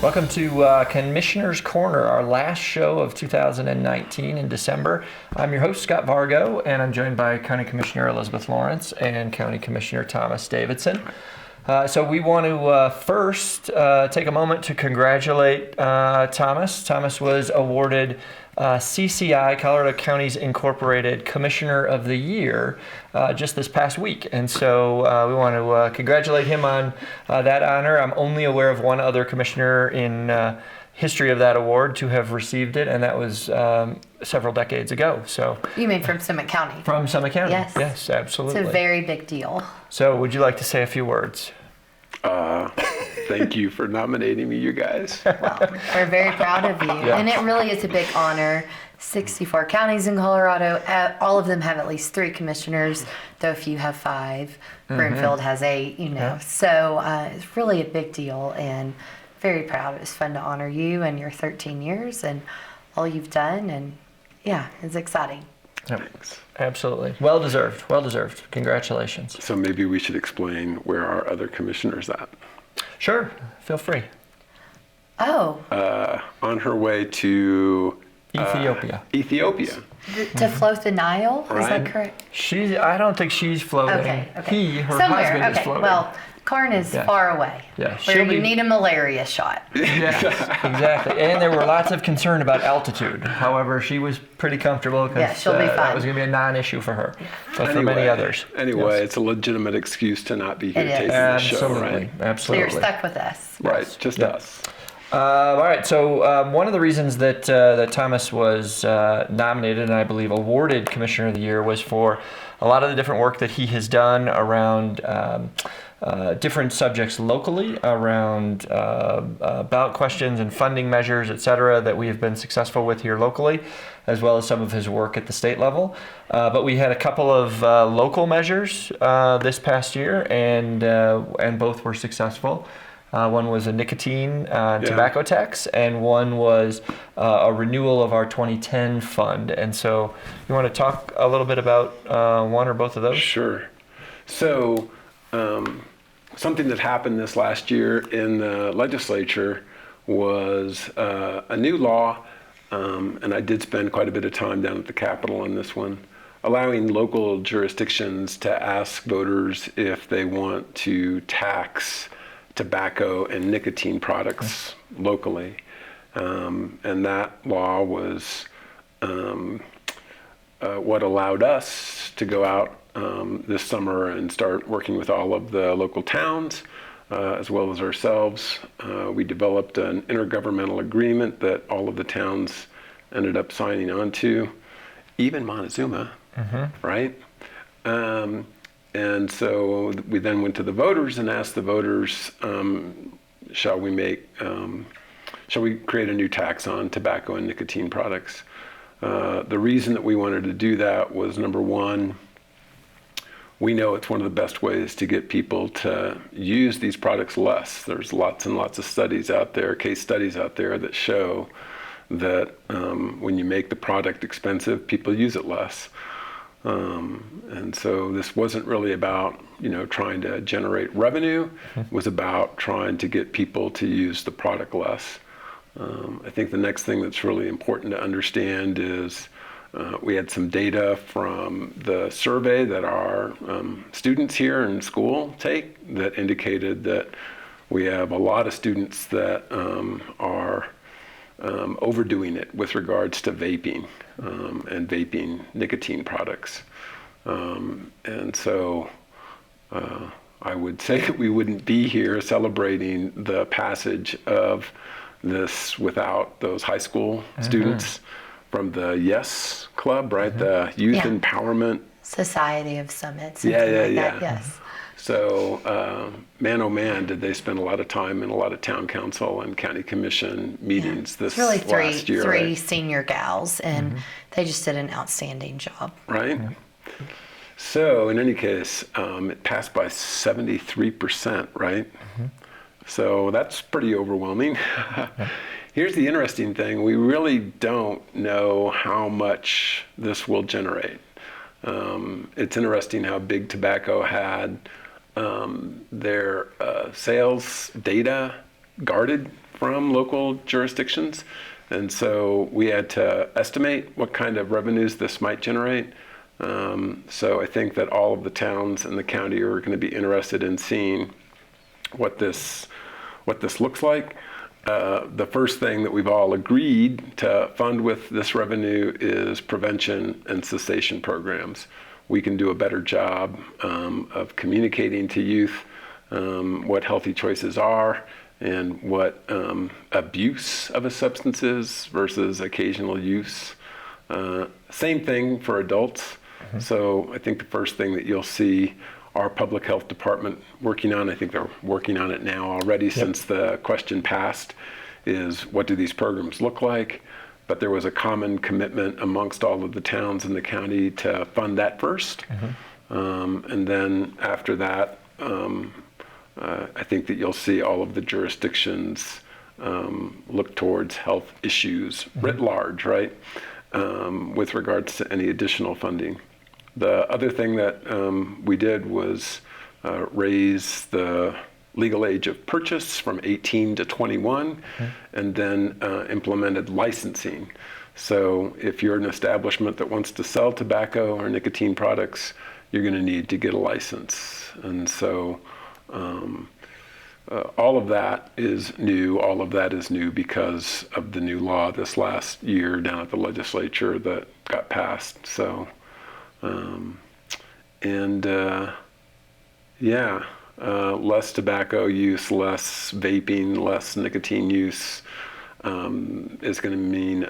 Welcome to Commissioner's Corner, our last show of 2019 in December. I'm your host, Scott Vargo, and I'm joined by County Commissioner Elizabeth Lawrence and County Commissioner Thomas Davidson. So we want to first take a moment to congratulate Thomas. Thomas was awarded CCI, Colorado Counties Incorporated Commissioner of the Year just this past week. And so we want to congratulate him on that honor. I'm only aware of one other commissioner in history of that award to have received it, and that was several decades ago. So you mean from Summit County? From Summit County, yes, absolutely. It's a very big deal. So would you like to say a few words? Thank you for nominating me, you guys. Well, we're very proud of you. Yeah. And it really is a big honor. 64 counties in Colorado, all of them have at least 3 commissioners, though a few have 5. Broomfield has 8, Yeah. So it's really a big deal, and very proud. It was fun to honor you and your 13 years and all you've done, and yeah, it's exciting. Yep. Thanks. Absolutely. Well deserved. Well deserved. Congratulations. So maybe we should explain where our other commissioners at. Sure. Feel free. Oh. On her way to Ethiopia. Ethiopia. To float the Nile? Is Right. that correct? I don't think she's floating. Okay. Her Somewhere. husband is floating. Well, Karn is Yeah. far away. Yeah, Where she'll you be- need a malaria shot. Yes, exactly. And there were lots of concern about altitude. However, she was pretty comfortable because Yeah, she'll be that fine. was going to be a non-issue for her, but for many others. Anyway, Yes. it's a legitimate excuse to not be here It is. taping the show, Absolutely. right? So Absolutely. you're stuck with us. Right, just Yeah. us. All right. So one of the reasons that that Thomas was nominated and I believe awarded Commissioner of the Year was for a lot of the different work that he has done around different subjects locally, around ballot questions and funding measures, et cetera, that we have been successful with here locally, as well as some of his work at the state level. But we had a couple of local measures this past year, and both were successful. One was a nicotine tobacco tax, and one was a renewal of our 2010 fund. And so you want to talk a little bit about one or both of those? Sure. So something that happened this last year in the legislature was a new law, and I did spend quite a bit of time down at the Capitol on this one, allowing local jurisdictions to ask voters if they want to tax tobacco and nicotine products locally. And that law was what allowed us to go out this summer and start working with all of the local towns, as well as ourselves. We developed an intergovernmental agreement that all of the towns ended up signing on to, even Montezuma, right? And so we then went to the voters and asked the voters, shall we create a new tax on tobacco and nicotine products? The reason that we wanted to do that was, number one, we know it's one of the best ways to get people to use these products less. There's lots and lots of studies out there, case studies out there that show that when you make the product expensive, people use it less. And so this wasn't really about, trying to generate revenue. It was about trying to get people to use the product less. I think the next thing that's really important to understand is we had some data from the survey that our students here in school take that indicated that we have a lot of students that are overdoing it with regards to vaping and vaping nicotine products. And so I would say that we wouldn't be here celebrating the passage of this without those high school students from the YES Club, right? The Youth Empowerment Society of Summit. Yeah. That, yes. So, man, oh man, did they spend a lot of time in a lot of town council and county commission meetings this really last year. Three right? senior gals, and they just did an outstanding job. Right? So, in any case, it passed by 73%, right? So that's pretty overwhelming. Here's the interesting thing. We really don't know how much this will generate. It's interesting how Big Tobacco had their sales data guarded from local jurisdictions. And so we had to estimate what kind of revenues this might generate. So I think that all of the towns in the county are going to be interested in seeing what this looks like. The first thing that we've all agreed to fund with this revenue is prevention and cessation programs. We can do a better job of communicating to youth what healthy choices are and what abuse of a substance is versus occasional use. Same thing for adults. So I think the first thing that you'll see our public health department working on, I think they're working on it now already since the question passed, is what do these programs look like? But there was a common commitment amongst all of the towns in the county to fund that first. And then after that, I think that you'll see all of the jurisdictions look towards health issues writ large, right? With regards to any additional funding. The other thing that we did was raise the legal age of purchase from 18 to 21, and then implemented licensing. So if you're an establishment that wants to sell tobacco or nicotine products, you're going to need to get a license. And so all of that is new. All of that is new because of the new law this last year down at the legislature that got passed. So, less tobacco use, less vaping, less nicotine use is going to mean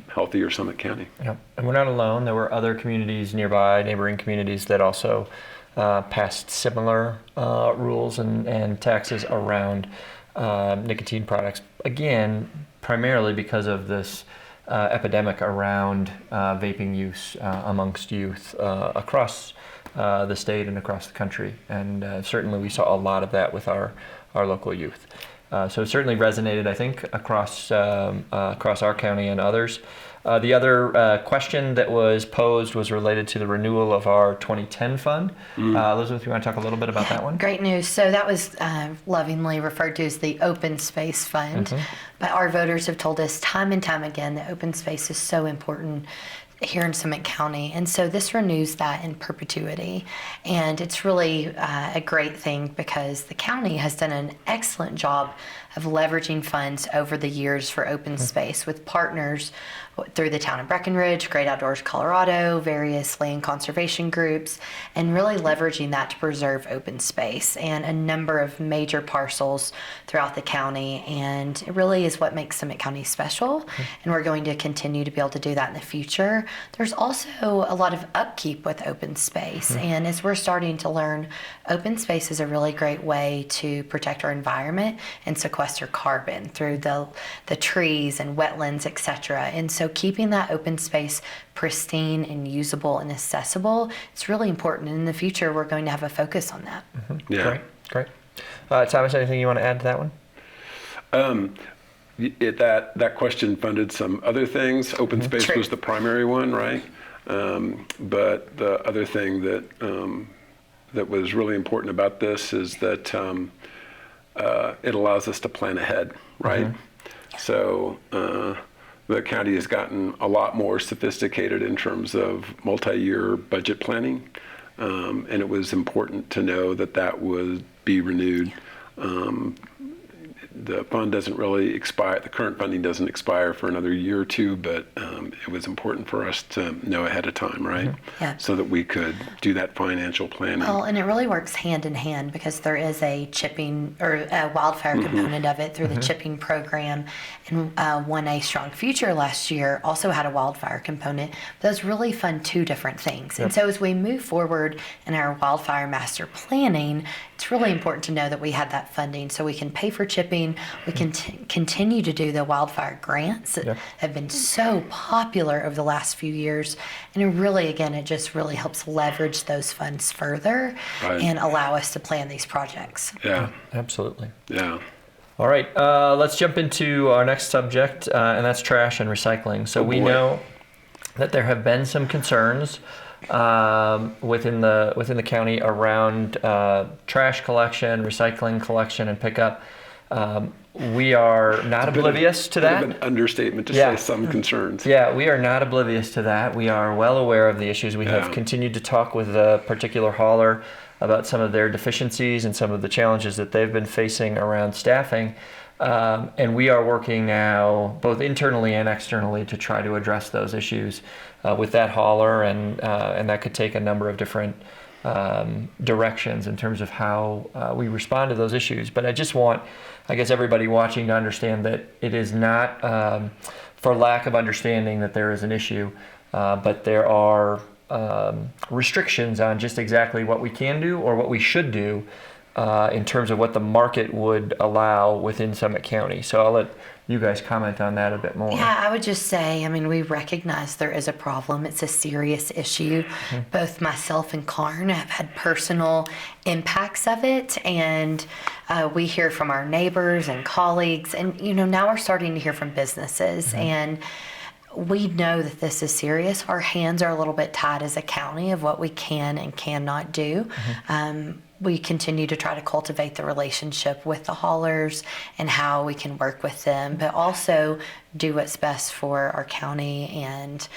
healthier Summit County. Yeah, and we're not alone. There were other communities nearby, neighboring communities that also passed similar rules and taxes around nicotine products. Again, primarily because of this epidemic around vaping use amongst youth across the state and across the country. And certainly we saw a lot of that with our local youth. So it certainly resonated, I think, across our county and others. The other question that was posed was related to the renewal of our 2010 fund. Elizabeth, you want to talk a little bit about that one? Great news. So that was lovingly referred to as the Open Space Fund. But our voters have told us time and time again that open space is so important here in Summit County. And so this renews that in perpetuity. And it's really a great thing because the county has done an excellent job of leveraging funds over the years for open space with partners through the town of Breckenridge, Great Outdoors Colorado, various land conservation groups, and really leveraging that to preserve open space and a number of major parcels throughout the county. And it really is what makes Summit County special. And we're going to continue to be able to do that in the future. There's also a lot of upkeep with open space. And as we're starting to learn, open space is a really great way to protect our environment and sequester carbon through the trees and wetlands, etc. And so keeping that open space pristine and usable and accessible, it's really important. And in the future, we're going to have a focus on that. Yeah. Great. Thomas, anything you want to add to that one? That question funded some other things. Open space True. was the primary one, right? But the other thing that was really important about this is that it allows us to plan ahead, right? So the county has gotten a lot more sophisticated in terms of multi-year budget planning, and it was important to know that would be renewed. The fund doesn't really expire, the current funding doesn't expire for another year or two, but it was important for us to know ahead of time, right? Yeah. So that we could do that financial planning. Well, and it really works hand in hand because there is a chipping or a wildfire component of it through the chipping program. And One A Strong Future last year also had a wildfire component. Those really fund two different things. And so as we move forward in our wildfire master planning, it's really important to know that we have that funding so we can pay for chipping. We can continue to do the wildfire grants that have been so popular over the last few years. And it really, again, it just really helps leverage those funds further and allow us to plan these projects. Yeah. Absolutely. Yeah. All right, let's jump into our next subject, and that's trash and recycling. So we know that there have been some concerns within the county around trash collection, recycling collection, and pickup. We are not oblivious to Bit that. of an understatement to Yeah. say some concerns. Yeah, we are not oblivious to that. We are well aware of the issues. We have Yeah. continued to talk with a particular hauler about some of their deficiencies and some of the challenges that they've been facing around staffing. And we are working now, both internally and externally, to try to address those issues with that hauler, and that could take a number of different directions in terms of how we respond to those issues. But I just want, I guess, everybody watching to understand that it is not for lack of understanding that there is an issue, but there are restrictions on just exactly what we can do or what we should do in terms of what the market would allow within Summit County. So I'll let you guys comment on that a bit more. Yeah, I would just say, I mean, we recognize there is a problem. It's a serious issue. Both myself and Karn have had personal impacts of it, and we hear from our neighbors and colleagues, and now we're starting to hear from businesses, and we know that this is serious. Our hands are a little bit tied as a county of what we can and cannot do. We continue to try to cultivate the relationship with the haulers and how we can work with them, but also do what's best for our county and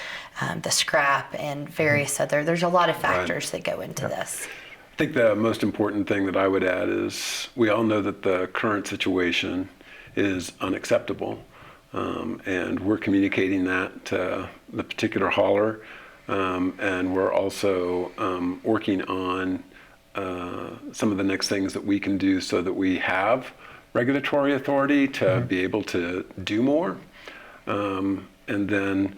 the scrap and various other, there's a lot of factors that go into this. I think the most important thing that I would add is we all know that the current situation is unacceptable, and we're communicating that to the particular hauler, and we're also working on some of the next things that we can do so that we have regulatory authority to be able to do more. And then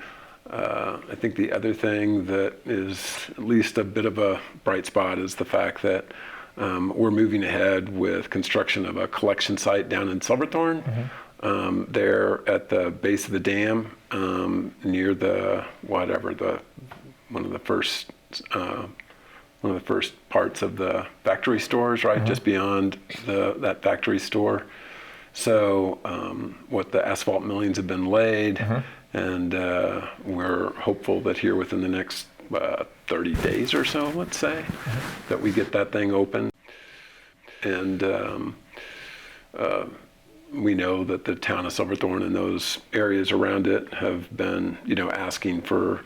I think the other thing that is at least a bit of a bright spot is the fact that we're moving ahead with construction of a collection site down in Silverthorne. There at the base of the dam, near one of the first parts of the factory stores, right, just beyond that factory store. So what the asphalt millings have been laid, and we're hopeful that here within the next 30 days or so, let's say, that we get that thing open. And we know that the town of Silverthorne and those areas around it have been, asking for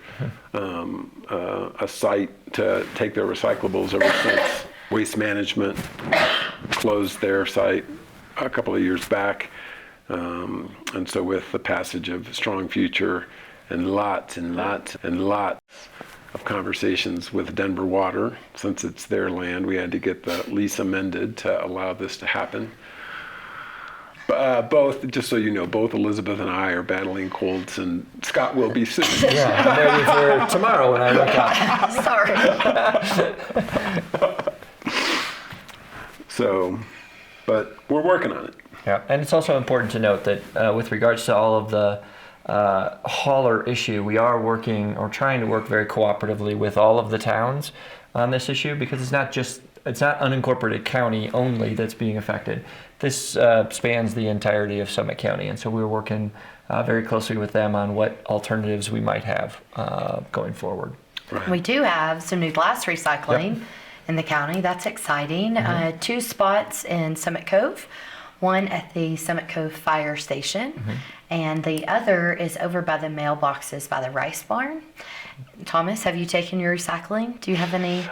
a site to take their recyclables ever since Waste Management closed their site a couple of years back. And so with the passage of Strong Future and lots of conversations with Denver Water, since it's their land, we had to get the lease amended to allow this to happen. Both, just so you know, both Elizabeth and I are battling colds, and Scott will be soon. Yeah, I'm ready for tomorrow when I wake up. Sorry. So, But we're working on it. Yeah, and it's also important to note that with regards to all of the hauler issue, we are working or trying to work very cooperatively with all of the towns on this issue, because it's not unincorporated county only that's being affected. This spans the entirety of Summit County, and so we're working very closely with them on what alternatives we might have going forward. Right. We do have some new glass recycling in the county. That's exciting. 2 spots in Summit Cove, one at the Summit Cove Fire Station, and the other is over by the mailboxes by the Rice Barn. Thomas, have you taken your recycling? Do you have any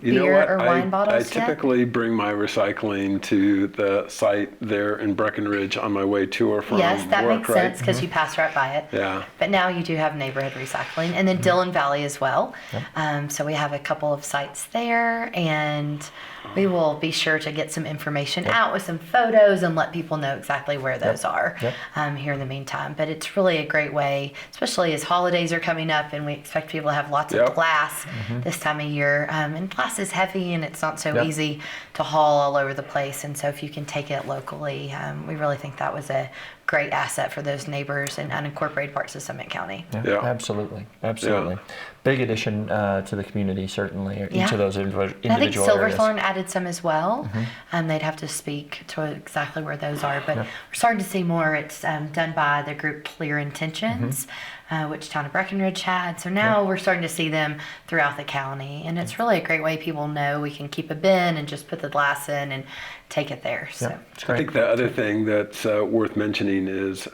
beer or wine bottles I typically bring my recycling to the site there in Breckenridge on my way to or from Yes, that work, makes right? sense because you pass right by it. Yeah. But now you do have neighborhood recycling, and then Dillon Valley as well. So we have a couple of sites there, and we will be sure to get some information out with some photos and let people know exactly where those are here in the meantime. But it's really a great way, especially as holidays are coming up and we expect people to have lots of glass this time of year. And glass is heavy and it's not so easy to haul all over the place. And so if you can take it locally, we really think that was a great asset for those neighbors in unincorporated parts of Summit County. Yeah, absolutely. big addition to the community, certainly, or each Yeah. of those individual I think areas. Silverthorne added some as well. They'd have to speak to exactly where those are, but we're starting to see more. It's done by the group Clear Intentions, which Town of Breckenridge had. So now we're starting to see them throughout the county, and it's really a great way people know we can keep a bin and just put the glass in and take it there. So It's I great. think the other thing that's worth mentioning is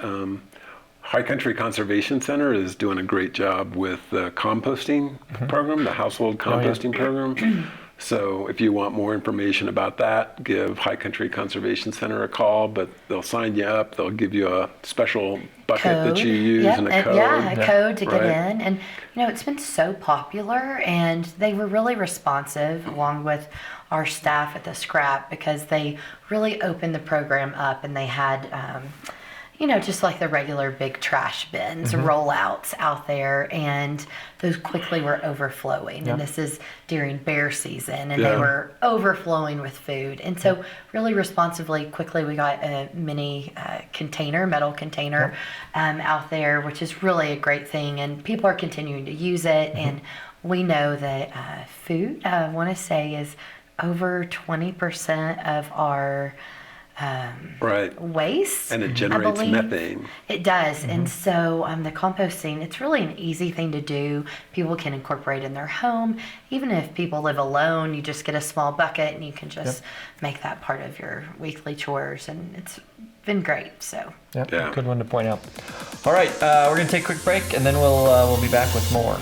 High Country Conservation Center is doing a great job with the composting program, the household composting program. So if you want more information about that, give High Country Conservation Center a call, but they'll sign you up. They'll give you a special bucket that you use Yep, and a code. a code to get Right. in. And, it's been so popular, and they were really responsive along with our staff at the Scrap, because they really opened the program up, and they had, just like the regular big trash bins, rollouts out there, and those quickly were overflowing. And this is during bear season, and they were overflowing with food. And so really responsively, quickly, we got a mini metal container out there, which is really a great thing. And people are continuing to use it. And we know that food, I want to say, is over 20% of our waste. And it I generates believe. methane. It does. And so the composting, it's really an easy thing to do. People can incorporate in their home. Even if people live alone, you just get a small bucket and you can just make that part of your weekly chores. And it's been great. So Good one to point out. All right, we're going to take a quick break, and then we'll be back with more.